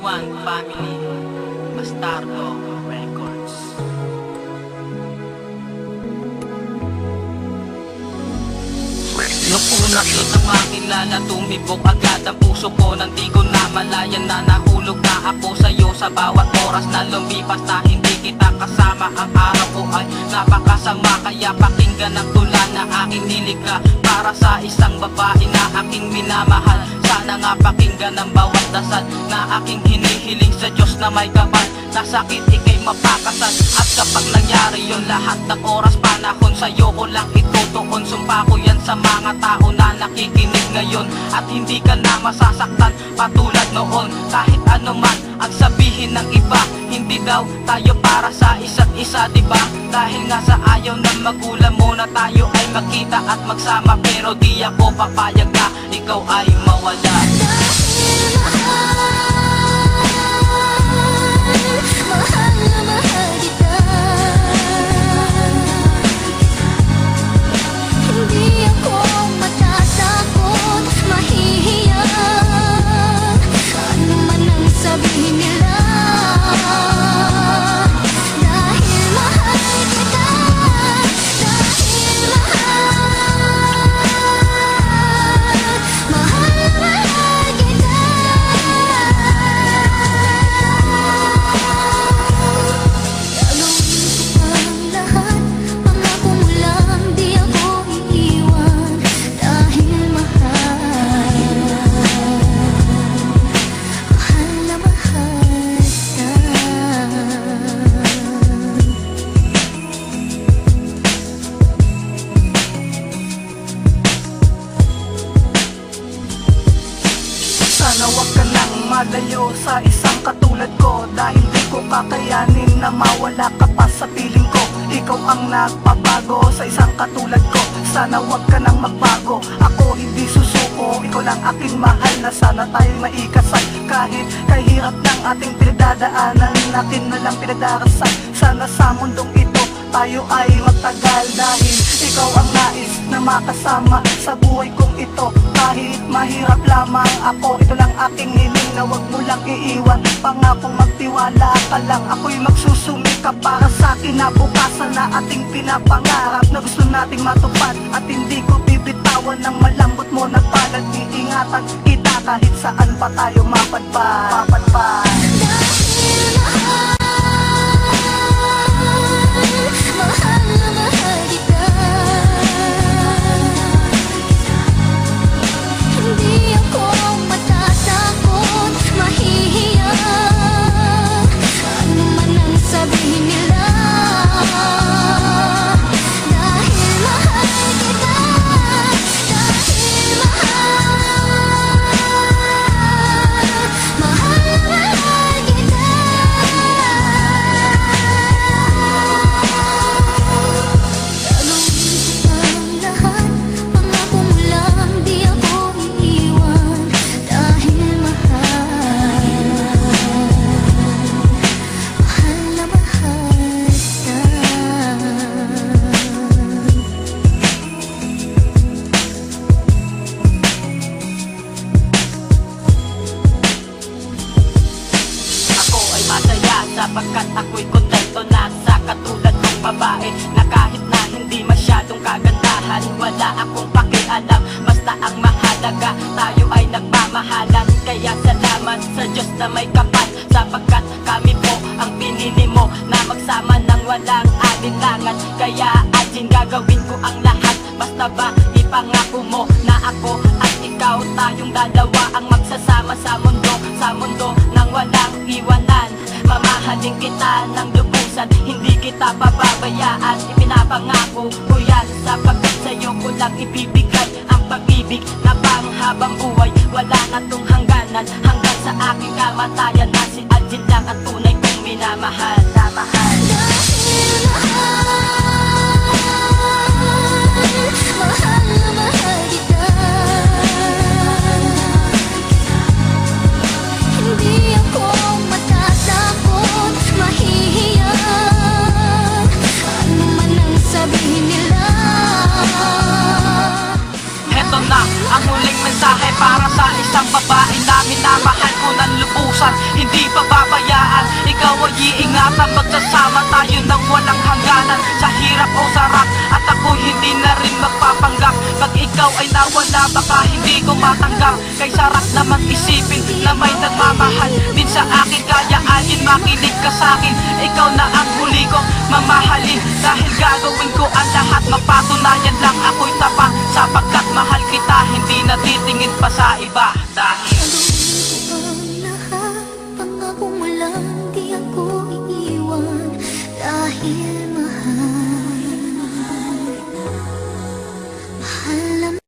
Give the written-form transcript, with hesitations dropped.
One Family, Bastardo Records. Noong una kitang makilala, tumibok agad ang puso ko. Nang di ko na malayan na nahulog na ako sa'yo. Sa bawat oras na lumipas na hindi kita kasama, ang araw ko ay napakasama. Kaya pakinggan ang tula na aking nilikha para sa isang babae na aking minamahal. Sana nga pakinggan ang bawat dasal na aking hinihiling sa Diyos na may kapal. Nasakit ikay mapakasan, at kapag nangyari yun, lahat ng oras panahon sa'yo ko lang itutuon. Sumpa ko yan sa mga tao na nakikinig ngayon, at hindi ka na masasaktan patulad noon. Kahit ano man ang sabihin ng iba, hindi daw tayo para sa isa't isa, diba? Dahil nga sa ayaw ng magulang mo na tayo ay magkita at magsama, pero di ako papayag na ikaw ay mawala. Mahal na mahal kita. Hindi ako matatakot, mahihiya ano man ang sabihin nila. Dahil mahal kita, dahil mahal kita. Sana wag ka nang malayo sa isang katulad ko, dahil di ko kakayanin na mawala ka pa sa piling ko. Ikaw ang nagpapago sa isang katulad ko. Sana wag ka nang magbago, ako hindi susuko. Ikaw lang aking mahal, na sana tayo'y maikasal. Kahit kahirap ng ating pinagdadaanan, natin na lang pinagdarasal. Sana sa mundong ito tayo ay magtagal, dahil ikaw ang nais na makasama sa buhay kong ito. Kahit mahirap lamang ako, ito lang aking hiling, na wag mo lang iiwan. Pangakong magtiwala ka lang, ako'y magsusumikap para sa kinabukasan na ating pinapangarap, na gusto nating matupad. At hindi ko bibitawan ng malambot mo na palad. Iingatan kita kahit saan pa tayo mapadpad. Mahal na mahal kita. Hindi ako matatakot, mahihiya ano man ang sabihin nila. Dahil mahal kita, dahil mahal kita. Gagawin ko ang lahat, pangako mo lang di ako iiwan. Dahil mahal na mahal kita. Ako ay masaya sapagkat ako'y kontento na sa katulad ng babae na kahit na hindi masyadong kagandahan, wala akong pakialam, basta ang mahalaga tayo ay nagmamahalan. Kaya salamat sa Diyos na may kapal, sapagkat kami po ang pinili mo na magsama ng walang alinlangan. Kaya atin gagawin ko ang lahat, basta ba ipangako mo na ako at ikaw, tayong dalawa ang magsasama sa mundo ng walang iwanan. Mamahalin kita ng lubusan, hindi kita pababayaan. Ipinapangako ko yan, sapagkat sa'yo ko lang ibibigay ang pag-ibig na panghabang buhay. Wala na tong hangganan, hanggang sa aking kamatayan, na si Algin lang ang tunay kong minamahal. Mahal na mahal kita. Hindi ako matatakot, mahihiya ano man ang sabihin nila. Heto na ang huling mensahe para sa isang babae na minamahal ko ng lubusan. Hindi pag-iingatan, magsasama tayo ng walang hangganan, sa hirap o sarap, at ako hindi na rin magpapanggap. Pag ikaw ay nawala, baka hindi ko matanggap. Kay sarap naman isipin na may nagmamahal din sa akin, kaya alin makinig ka sa'kin. Ikaw na ang huli kong mamahalin, dahil gagawin ko ang lahat, mapatunayan lang ako'y tapat, sapagkat mahal kita, hindi na titingin pa sa iba. Dahil